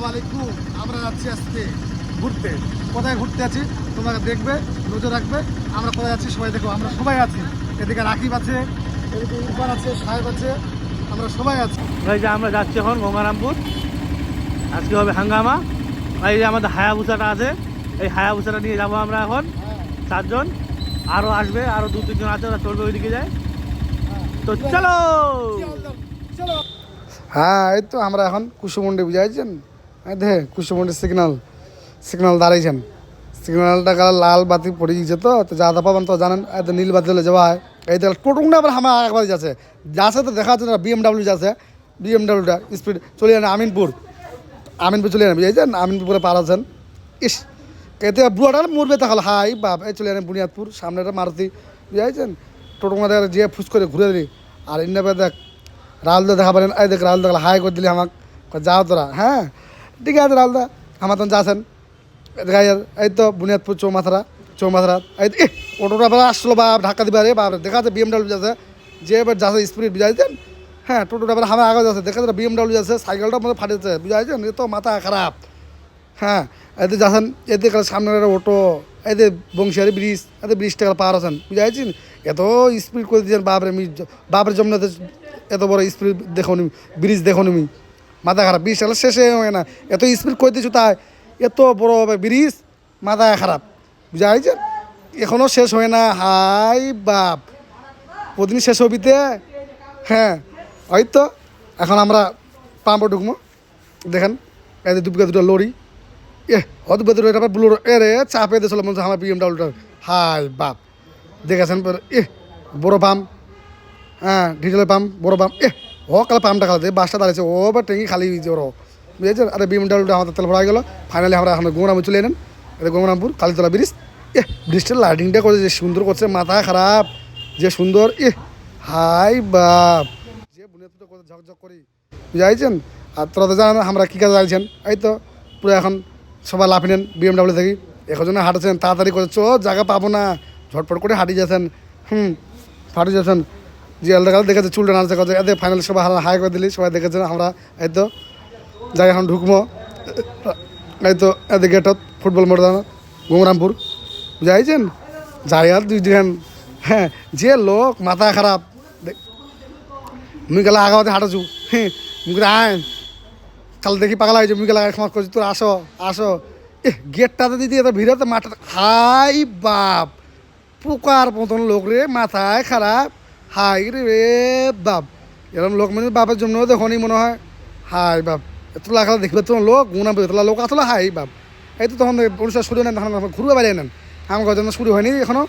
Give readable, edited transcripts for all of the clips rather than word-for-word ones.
আলাইকুম। আমরা যাচ্ছি আজকে ঘুরতে। কোথায় ঘুরতে আছি তোমরা দেখবে, নজর রাখবে। আমরা কোথায় যাচ্ছি সবাই দেখো। আমরা সবাই আছি, এদিকে রাকিব আছে, এদিকে ইরফান আছে, সাহেব আছে, আমরা সবাই আছি। এই যে আমরা যাচ্ছি এখন গঙ্গারামপুর। আজকে হবে হাঙ্গামা। এই যে আমাদের হায়াবুসাটা আছে, এই হায়াবুসাটা নিয়ে যাবো আমরা এখন 4 জন। আরও আসবে, আরও 2-3 জন আছে, ওরা চলবে ওইদিকে যায়। তো চলো। হ্যাঁ, এই তো আমরা এখন কুসুমন্ডি বুঝাইছেন। দেখে কুসুমন্ডি সিগনাল দাঁড়াইছেন। সিগনালটা লাল বাতি পড়ে গিয়েছে, তো যাদা পাবেন তো জানেন। এত নীল বাতি হলে যাওয়া হয়। এই তো টোটুংটা আবার আমার একবার যাচ্ছে তো দেখা যাচ্ছে না। BMW যাচ্ছে, BMWটা স্পিড চলে যান আমিনপুর চলে যান বুঝাইছেন। আমিনপুরে পার আছেন। ইস এতে বুড়াটা মরবে তাহলে। হাই বাপ, এই চলে যান বুনিয়াদপুর, সামনেটা মারুতি বুঝাইছেন। টোটুংটা দেখা যে ফুস করে ঘুরে দিলি। আর ইন্ডিয়া দেখ রাহুলদা দেখা পারেন। এই দেখ রাহুলদা হাই করে দিলি আমাকে, যাও তোরা। হ্যাঁ ঠিক আছে রাহুলদা, আমার তখন যাচ্ছেন। দেখা যায় এই তো বুনিয়াদপুর চৌমাথারা এই অটোটা আবার আসলো বা ধাক্কা দিবে। রে বাপ দেখা যাচ্ছে BMW যাচ্ছে, যে এবার যাচ্ছে স্পিড বুঝাইছেন। হ্যাঁ টোটোটা আবার আমার আগে যাচ্ছে, দেখা যাচ্ছে BMW যাচ্ছে, সাইকেলটা মধ্যে ফাটেছে বুঝাইছেন। এ তো মাথা খারাপ। হ্যাঁ এতে যাচ্ছেন, এতে সামনের একটা অটো, এতে বংশিয়ারি ব্রিজ, এতে ব্রিজটা পার আছেন বুঝাইছেন। এত স্পিড করে দিয়েছেন বাপরে জমনাতে। এত বড় স্পিড দেখো নি, ব্রিজ দেখো নি, মাথা খারাপ। ব্রিজটা শেষে হয় না, এত স্পিড করে দিয়েছো। তাই এত বড় ব্রিজ, মাথা খারাপ বুঝাইছেন। এখনও শেষ হয় না। হাই বাপ, প্রতিদিন শেষ হবিতে। হ্যাঁ ওই তো এখন আমরা পাম্পে ঢুকবো। দেখেন এই যে দুটো লরি, অদ্ভুত এটা আবার বুলোর রে চাপে দিয়েছিল মনে হচ্ছে আমার BMWটা। হাই বাপ দেখেছেন বড় পাম্প। হ্যাঁ ডিজেলের পাম্প, বড় পাম্প। কালে পাম্পটা খালাতে বাসটা দাঁড়িয়েছে, ও বা ট্যাঙ্কি খালি হয়েছে ওর বুঝেছেন। আরে BMWটা আমাদের তেল ভরা গেলো। ফাইনালি আমরা এখন গঙ্গারামপুর চলে এলেন। এটা গঙ্গারামপুর কালীতলা ব্রিজ। ব্রিজটার লাইটিংটা করে যে সুন্দর করছে, মাথা খারাপ যে সুন্দর। হাই বাপ, যে বুনিয়াদপুরটা করে ঝকঝক করি বুঝাইছেন। আর তোরা তো জানেন আমরা কী কাজে যাইছেন। এই তো পুরো এখন সবাই লাফি নেন BMW থেকে। একজনে হাঁটেছেন, তাড়াতাড়ি করে জায়গা পাবো না, ঝটপট করে হাঁটি যাচ্ছেন। ফাটি যাচ্ছেন। যে দেখা দেখেছে চুলটা নাচতে কথা। এতে ফাইনালি সবাই হাই করে দিলি, সবাই দেখেছেন। আমরা এই তো যাই এখন ঢুকবো। এই তো এতে গেটত ফুটবল ময়দান গঙ্গারামপুর বুঝাইছেন। যাই আর 2 দিন। হ্যাঁ যে লোক মাথা খারাপ। মুই গেলে আগাতে হাঁটাছু। মুখ আয় কাল দেখি পাগলা হয়েছে। মুই গেলে ক্ষমা করছি, তোর আসো। গেটটাতে দিদি এত ভিড়তে মাঠটা। হাই বাপ, পোকার মতন লোক রে, মাথায় খারাপ। হাই রে বাপ, এরকম লোক মানে বাপের জন্য দেখনি মনে হয়। হাই বাপ, এতলা খেলা দেখবে তোমার লোক গুণা এতলা লোক আসলে। হাই বাপ, এই তো তখন অনুষ্ঠান শুরু নেন, তখন ঘুরবে বাইরে নেন। আমার জন্য শুরু হয়নি এখনও,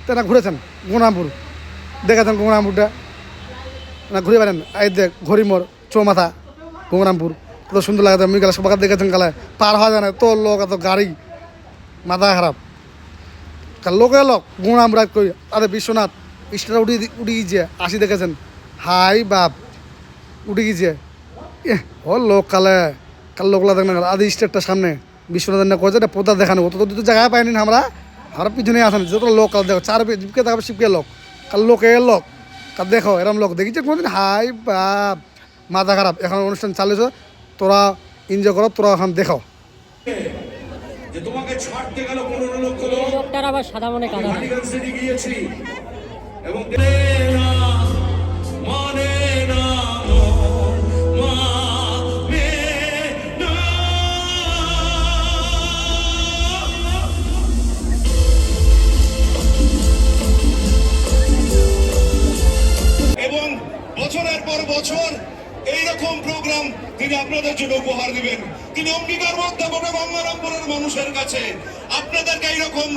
তারা ঘুরেছেন গঙ্গারামপুর। দেখেছেন গঙ্গারামপুরটা না, ঘুরে বেড়েন। এই দেখ ঘড়িমোড় চৌমাথা গঙ্গারামপুর, কত সুন্দর লাগে। আমি গেলে সবাই দেখেছেন কালে পার হওয়া যায় না, তো লোক এত গাড়ি, মাথা খারাপ। কাল লোক গঙ্গারামপুর করি। আরে বিশ্বনাথ স্টেটা উঠে গিয়েছে, আসি দেখেছেন। হাই বাপ উঠে গিয়েছে। ও লোক কাল লোকলা দেখেন আদি স্টেটটা সামনে বিশ্বনাথের না কয়েছে পোতা দেখানো। অত তো জায়গায় পাইনি আমরা পিছনে আসেন। যত লোক কাল দেখো চার জিপকে দেখাবে শিবকে লোক, কাল লোক কাল দেখো এরম লোক দেখেছে কোনোদিন। হাই বাপ, মাথা খারাপ। এখন অনুষ্ঠান চালিয়েছে, তোরা এনজয় করো, তোরা এখন দেখো। তোমাকে ছাড়তে গেল 15 লক্ষ লোকটার আবার সাদা মনে কাদা গিয়েছি এবং এবং বছরের পর বছর এইরকম প্রোগ্রাম তিনি আপনাদের জন্য উপহার দিবেন। তিনি অঙ্গীকারবদ্ধ গোটা গঙ্গারামপুরের মানুষের কাছে আপনাদেরকে এইরকম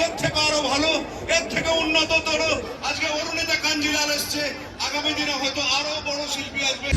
এর থেকে আরো ভালো, এর থেকে উন্নততর। আজকে অরুণিতা কাঞ্জিলাল এসছে, আগামী দিনে হয়তো আরো বড় শিল্পী আসবে।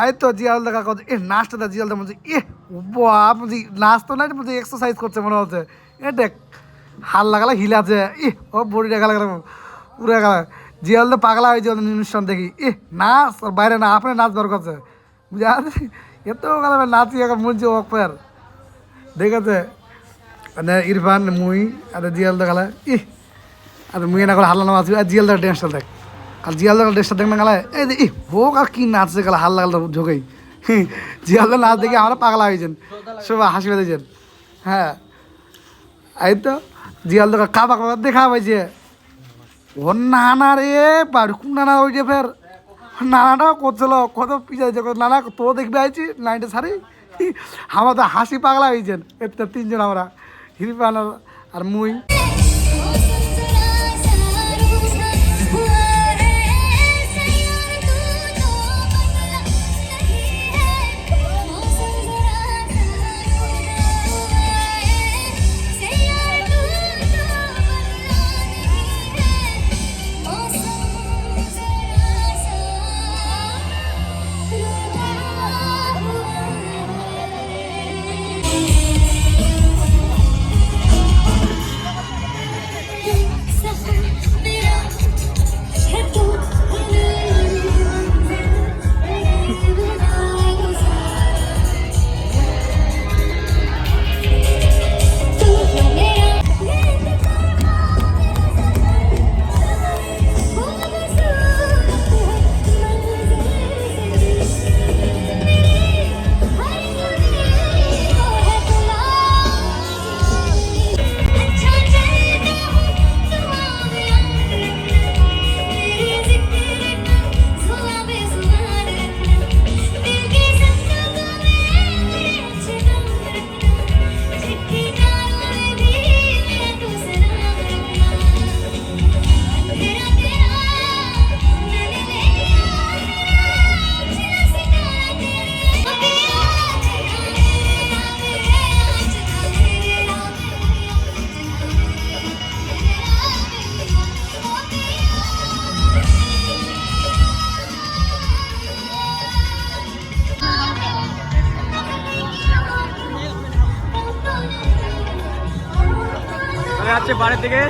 এই তো জিয়াল দেখা কত এ নাচটা দেখ জিয়াল বলছে এ বাপ বলছি নাচ তো নাই বলছি এক্সারসাইজ করছে মনে হচ্ছে এ দেখ হাল লাগালে হিলাছে ই ও বডিটা গেলা গেল পুরো গেলা জিয়াল তো পাগলা হয়েছে ওদের অনুষ্ঠান দেখি এ নাচ আর বাইরে না আপনি নাচ বার করছে বুঝা এত গেল নাচি এখন মনছে ওপের দেখেছে মানে ইরফান মুই আর জিয়াল দেখালে ই আর মুই না করে হাল্লা নাচ আর জিয়াল দেখ ড্যান্সটা দেখ আর জিয়ালদার ড্রেসটা দেখ না গেলে এই যে হোক আর কি নাচছে গেলে হাল লাগাল ঝোঁকেই জিয়ালদার নাচ দেখে আমরা পাগলা হয়েছেন সবাই হাসি বেঁধেছেন হ্যাঁ এই তো জিয়ালদার কাবা কাবা দেখা পাইছে ওর নানা রে বাড়ি কোন নানা ওই যে ফের নানাটাও করছিল কত পিছিয়ে নানা তো দেখবে আইছি নাইটে সারি আমার তো হাসি পাগলা হয়েছেন এতে তিনজন আমরা হিরফান আর মুই যাচ্ছে বাড়ির দিকে